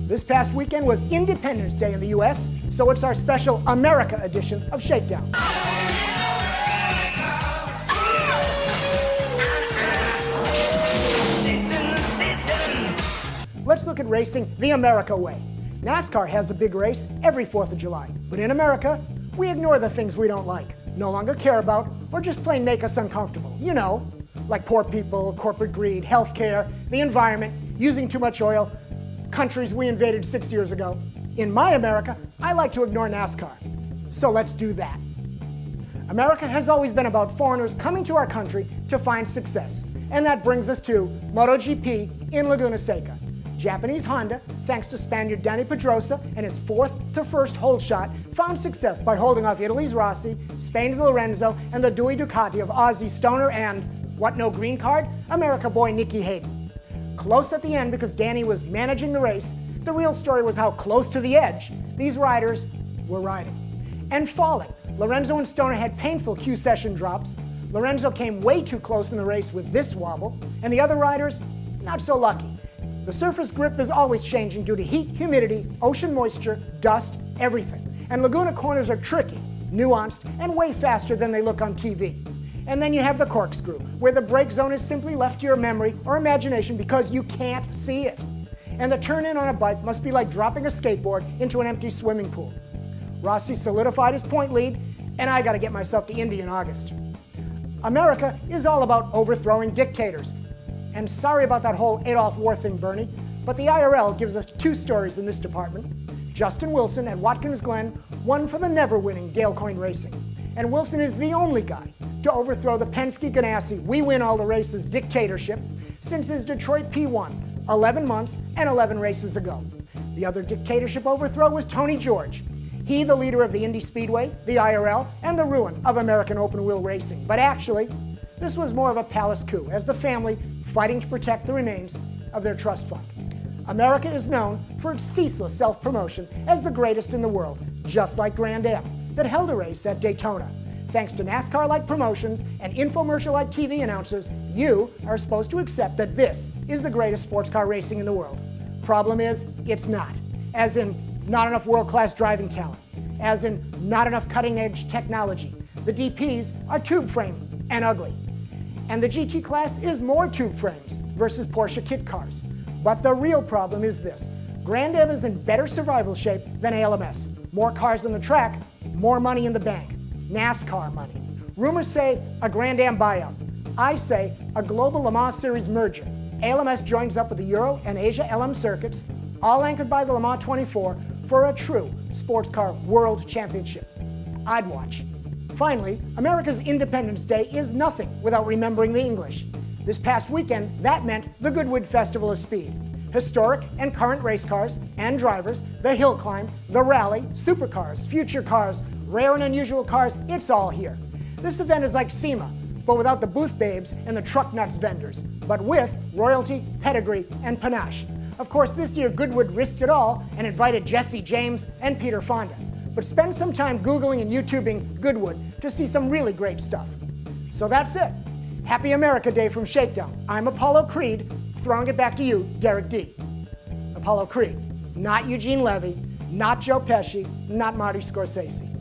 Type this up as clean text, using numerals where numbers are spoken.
This past weekend was Independence Day in the US, so it's our special America edition of Shakedown. Let's look at racing the America way. NASCAR has a big race every 4th of July, but in America, we ignore the things we don't like, no longer care about, or just plain make us uncomfortable. You know, like poor people, corporate greed, healthcare, the environment, using too much oil, countries we invaded 6 years ago. In my America, I like to ignore NASCAR. So let's do that. America has always been about foreigners coming to our country to find success. And that brings us to MotoGP in Laguna Seca. Japanese Honda, thanks to Spaniard Dani Pedrosa and his 4th to 1st hole shot, found success by holding off Italy's Rossi, Spain's Lorenzo, and the Dewey Ducati of Ozzie Stoner and, what no green card, America boy Nicky Hayden. Close at the end because Danny was managing the race, the real story was how close to the edge these riders were riding. And falling. Lorenzo and Stoner had painful Q session drops. Lorenzo came way too close in the race with this wobble, and the other riders, not so lucky. The surface grip is always changing due to heat, humidity, ocean moisture, dust, everything. And Laguna corners are tricky, nuanced, and way faster than they look on TV. And then you have the corkscrew, where the brake zone is simply left to your memory or imagination because you can't see it. And the turn-in on a bike must be like dropping a skateboard into an empty swimming pool. Rossi solidified his point lead, and I gotta get myself to Indy in August. America is all about overthrowing dictators. And sorry about that whole Adolf War thing, Bernie, but the IRL gives us 2 stories in this department. Justin Wilson at Watkins Glen won for the never-winning Gale Coyne Racing. And Wilson is the only guy to overthrow the Penske Ganassi we win all the races dictatorship since his Detroit P1 11 months and 11 races ago. The other dictatorship overthrow was Tony George. He, the leader of the Indy Speedway, the IRL, and the ruin of American open-wheel racing. But actually, this was more of a palace coup, as the family fighting to protect the remains of their trust fund. America is known for its ceaseless self-promotion as the greatest in the world, just like Grand Am, that held a race at Daytona. Thanks to NASCAR-like promotions and infomercial-like TV announcers, you are supposed to accept that this is the greatest sports car racing in the world. Problem is, it's not. As in, not enough world-class driving talent. As in, not enough cutting-edge technology. The DPs are tube frame and ugly. And the GT class is more tube frames versus Porsche kit cars. But the real problem is this. Grand Am is in better survival shape than ALMS. More cars on the track, more money in the bank. NASCAR money. Rumors say a Grand Am buyout. I say a global Le Mans Series merger. ALMS joins up with the Euro and Asia LM circuits, all anchored by the Le Mans 24, for a true sports car world championship. I'd watch. Finally, America's Independence Day is nothing without remembering the English. This past weekend, that meant the Goodwood Festival of Speed. Historic and current race cars and drivers, the hill climb, the rally, supercars, future cars, rare and unusual cars, it's all here. This event is like SEMA, but without the booth babes and the truck nuts vendors, but with royalty, pedigree, and panache. Of course, this year Goodwood risked it all and invited Jesse James and Peter Fonda. But spend some time Googling and YouTubing Goodwood to see some really great stuff. So that's it. Happy America Day from Shakedown. I'm Apollo Creed, throwing it back to you, Derek D. Apollo Creed, not Eugene Levy, not Joe Pesci, not Marty Scorsese.